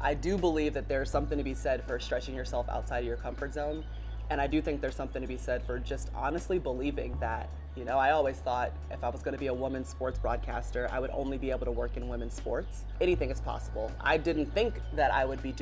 I do believe that there's something to be said for stretching yourself outside of your comfort zone. And I do think there's something to be said for just honestly believing that, I always thought if I was going to be a women's sports broadcaster, I would only be able to work in women's sports. Anything is possible. I didn't think that I would be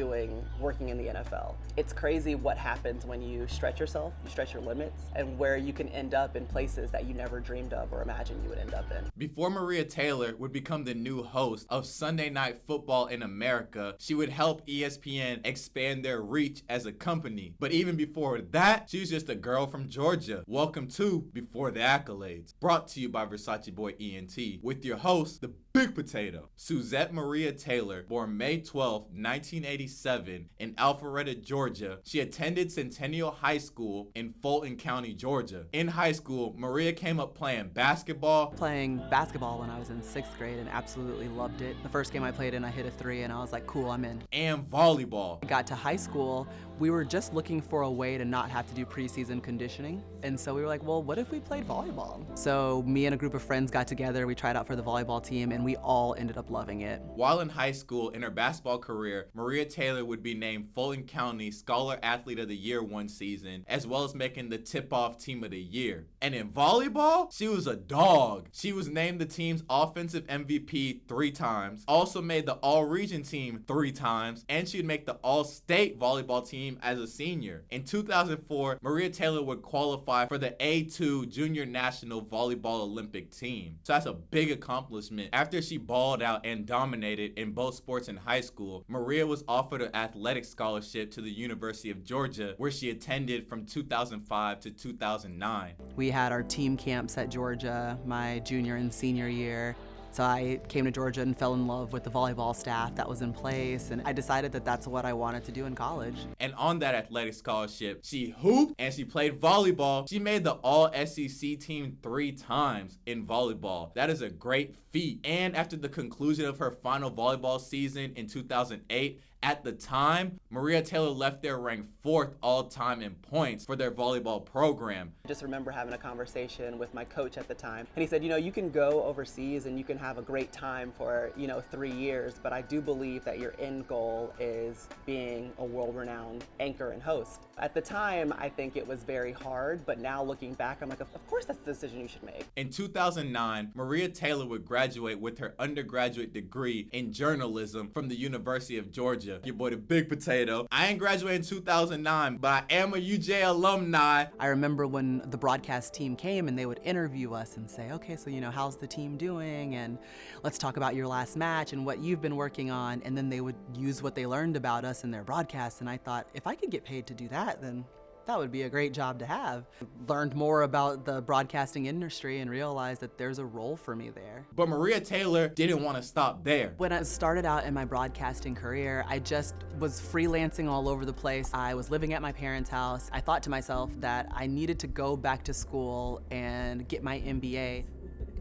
working in the NFL. It's crazy what happens when you stretch yourself, you stretch your limits, and where you can end up in places that you never dreamed of or imagined you would end up in. Before Maria Taylor would become the new host of Sunday Night Football in America, she would help ESPN expand their reach as a company. But even before that, she was just a girl from Georgia. Welcome to Before the Accolades, brought to you by Versace Boy ENT, with your host, the Big Potato. Suzette Maria Taylor, born May 12, 1987 in Alpharetta, Georgia. She attended Centennial High School in Fulton County, Georgia. In high school, Maria came up playing basketball. Playing basketball when I was in 6th grade and absolutely loved it. The first game I played in, I hit a 3 and I was like, cool, I'm in. And volleyball. I got to high school, we were just looking for a way to not have to do preseason conditioning. And so we were like, well, what if we played volleyball? So me and a group of friends got together, we tried out for the volleyball team, and we all ended up loving it. While in high school, in her basketball career, Maria Taylor would be named Fulton County Scholar Athlete of the Year one season, as well as making the tip-off team of the year. And in volleyball, she was a dog. She was named the team's offensive MVP 3 times, also made the all-region team 3 times, and she'd make the all-state volleyball team as a senior. In 2004, Maria Taylor would qualify for the A2 Junior National Volleyball Olympic team. So that's a big accomplishment. After she balled out and dominated in both sports in high school, Maria was offered an athletic scholarship to the University of Georgia, where she attended from 2005 to 2009. We had our team camps at Georgia my junior and senior year. So I came to Georgia and fell in love with the volleyball staff that was in place, and I decided that that's what I wanted to do in college. And on that athletic scholarship, she hooped and she played volleyball. She made the All-SEC team 3 times in volleyball. That is a great feat. And after the conclusion of her final volleyball season in 2008, at the time, Maria Taylor left there ranked 4th all-time in points for their volleyball program. I just remember having a conversation with my coach at the time, and he said, you can go overseas and you can have a great time for, 3 years, but I do believe that your end goal is being a world-renowned anchor and host. At the time, I think it was very hard, but now looking back, I'm like, of course that's the decision you should make. In 2009, Maria Taylor would graduate with her undergraduate degree in journalism from the University of Georgia. Your boy, the Big Potato. I ain't graduated in 2009, but I am a UJ alumni. I remember when the broadcast team came and they would interview us and say, okay, so how's the team doing? And let's talk about your last match and what you've been working on. And then they would use what they learned about us in their broadcast. And I thought, if I could get paid to do that, then that would be a great job to have. Learned more about the broadcasting industry and realized that there's a role for me there. But Maria Taylor didn't want to stop there. When I started out in my broadcasting career, I just was freelancing all over the place. I was living at my parents' house. I thought to myself that I needed to go back to school and get my MBA,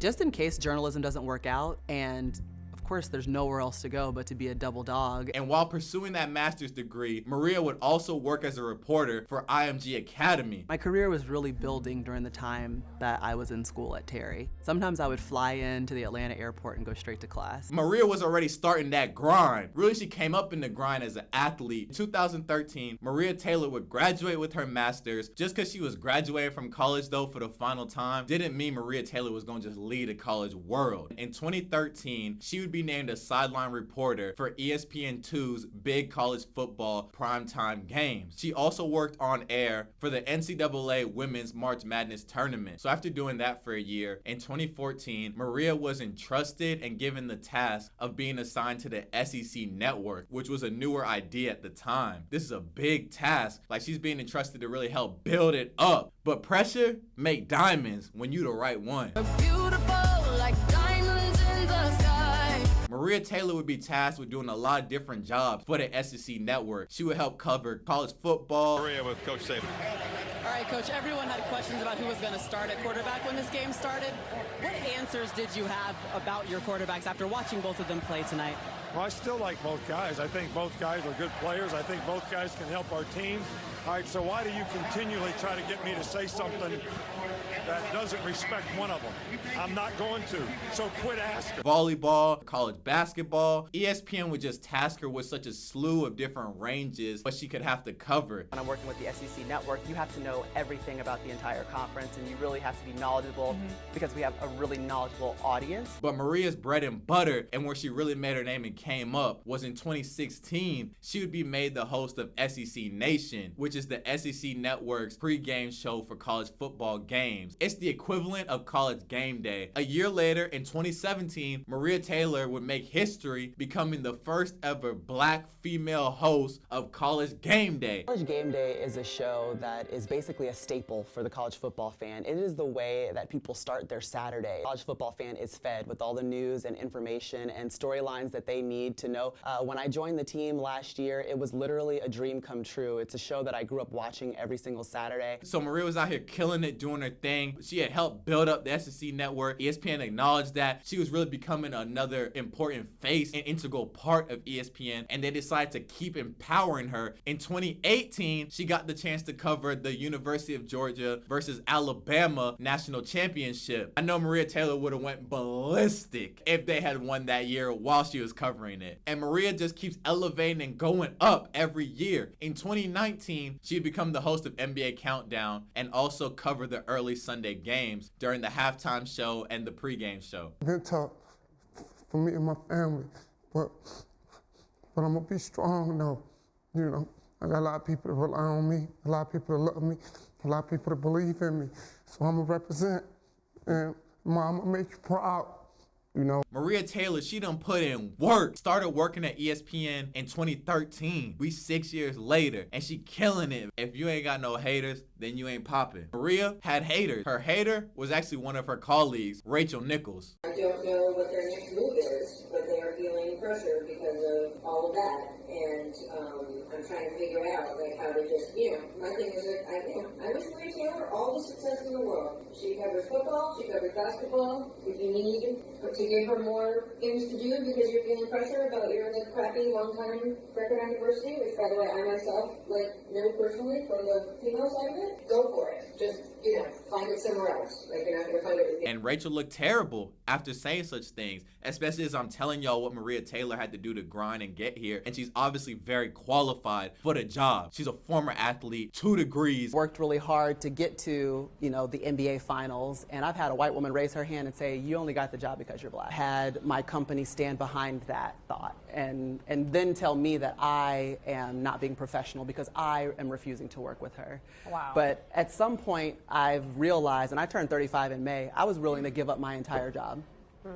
just in case journalism doesn't work out. And of course, there's nowhere else to go but to be a double dog. And while pursuing that master's degree, Maria would also work as a reporter for IMG Academy. My career was really building during the time that I was in school at Terry. Sometimes I would fly into the Atlanta airport and go straight to class. Maria was already starting that grind. Really, she came up in the grind as an athlete. In 2013, Maria Taylor would graduate with her master's. Just because she was graduating from college, though, for the final time, didn't mean Maria Taylor was going to just lead the college world. In 2013, she would be named a sideline reporter for ESPN2's big college football primetime games. She also worked on air for the NCAA Women's March Madness Tournament. So after doing that for a year, in 2014, Maria was entrusted and given the task of being assigned to the SEC Network, which was a newer idea at the time. This is a big task. Like, she's being entrusted to really help build it up. But pressure make diamonds when you the right one. Beautiful like diamonds in the sky. Maria Taylor would be tasked with doing a lot of different jobs for the SEC Network. She would help cover college football. Maria with Coach Saban. All right, Coach, everyone had questions about who was going to start at quarterback when this game started. What answers did you have about your quarterbacks after watching both of them play tonight? Well, I still like both guys. I think both guys are good players. I think both guys can help our team. All right, so why do you continually try to get me to say something that doesn't respect one of them? I'm not going to, so quit asking. Volleyball, college basketball, ESPN would just task her with such a slew of different ranges what she could have to cover. When I'm working with the SEC network, you have to know everything about the entire conference, and you really have to be knowledgeable because we have a really knowledgeable audience. But Maria's bread and butter, and where she really made her name and came up, was in 2016. She would be made the host of SEC Nation, which is the SEC Network's pregame show for college football games. It's the equivalent of College Game Day. A year later, in 2017, Maria Taylor would make history, becoming the first ever black female host of College Game Day. College Game Day is a show that is basically a staple for the college football fan. It is the way that people start their Saturday. College football fan is fed with all the news and information and storylines that they need to know. When I joined the team last year, it was literally a dream come true. It's a show that I grew up watching every single Saturday. So Maria was out here killing it, doing her thing. She had helped build up the SEC network. ESPN acknowledged that. She was really becoming another important face and integral part of ESPN, and they decided to keep empowering her. In 2018, she got the chance to cover the University of Georgia versus Alabama national championship. I know Maria Taylor would have went ballistic if they had won that year while she was covering it. And Maria just keeps elevating and going up every year. In 2019, she had become the host of NBA Countdown and also covered the early Sunday games during the halftime show and the pregame show. It's been tough for me and my family, but I'm gonna be strong though. You know, I got a lot of people that rely on me, a lot of people that love me, a lot of people that believe in me. So I'm gonna represent, and Mom, I'm gonna make you proud. You know. Maria Taylor, she done put in work. Started working at ESPN in 2013. We 6 years later, and she killing it. If you ain't got no haters, then you ain't popping. Maria had haters. Her hater was actually one of her colleagues, Rachel Nichols. I don't know what their next move is, but they are feeling pressure because of all of that. And I'm trying to figure out like how to just, my thing is that I wish Maria Taylor all the success in the world. She covers football, she covers basketball. If you need to give her more things to do because you're feeling pressure about your crappy one-time record on diversity, which by the way I myself know personally from the female side of it, go for it. Just find it somewhere else. You're not gonna find it. And Rachel looked terrible after saying such things, especially as I'm telling y'all what Maria Taylor had to do to grind and get here. And she's obviously very qualified for the job. She's a former athlete, 2 degrees. Worked really hard to get to, the NBA finals. And I've had a white woman raise her hand and say, you only got the job because you're black. Had my company stand behind that thought and then tell me that I am not being professional because I am refusing to work with her. Wow. But at some point I've realized, and I turned 35 in May, I was willing to give up my entire job.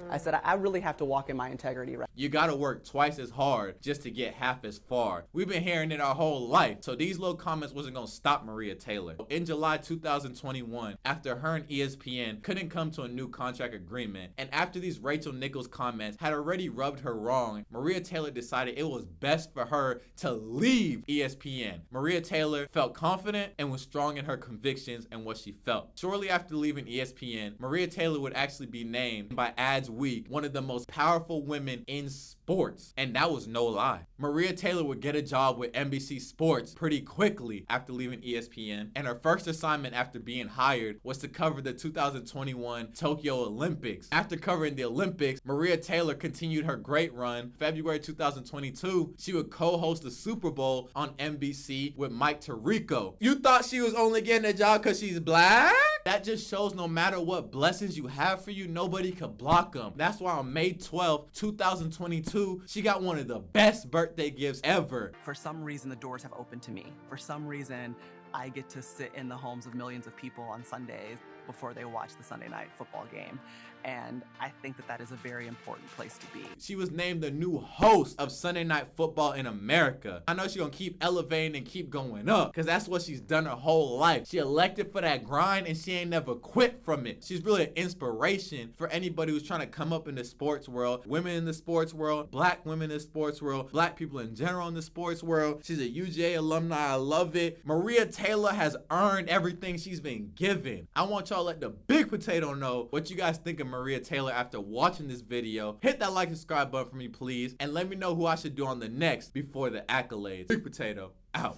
I said, I really have to walk in my integrity. Right? You gotta work twice as hard just to get half as far. We've been hearing it our whole life. So these little comments wasn't gonna stop Maria Taylor. In July 2021, after her and ESPN couldn't come to a new contract agreement, and after these Rachel Nichols comments had already rubbed her wrong, Maria Taylor decided it was best for her to leave ESPN. Maria Taylor felt confident and was strong in her convictions and what she felt. Shortly after leaving ESPN, Maria Taylor would actually be named by Ads Week one of the most powerful women in sports, and that was no lie. Maria Taylor would get a job with NBC Sports pretty quickly after leaving ESPN, and her first assignment after being hired was to cover the 2021 Tokyo Olympics. After covering the Olympics, Maria Taylor continued her great run. February 2022, she would co-host the Super Bowl on NBC with Mike Tirico. You thought she was only getting a job because she's black? That just shows no matter what blessings you have for you, nobody could block them. That's why on May 12th, 2022, she got one of the best birthday gifts ever. For some reason, the doors have opened to me. For some reason, I get to sit in the homes of millions of people on Sundays before they watch the Sunday night football game. And I think that that is a very important place to be. She was named the new host of Sunday Night Football in America. I know she's gonna keep elevating and keep going up because that's what she's done her whole life. She elected for that grind and she ain't never quit from it. She's really an inspiration for anybody who's trying to come up in the sports world, women in the sports world, black women in the sports world, black people in general in the sports world. She's a UGA alumni. I love it. Maria Taylor has earned everything she's been given. I want y'all y'all let the big potato know what you guys think of Maria Taylor after watching this video. Hit that like and subscribe button for me, please. And let me know who I should do on the next Before the Accolades. Big potato, out.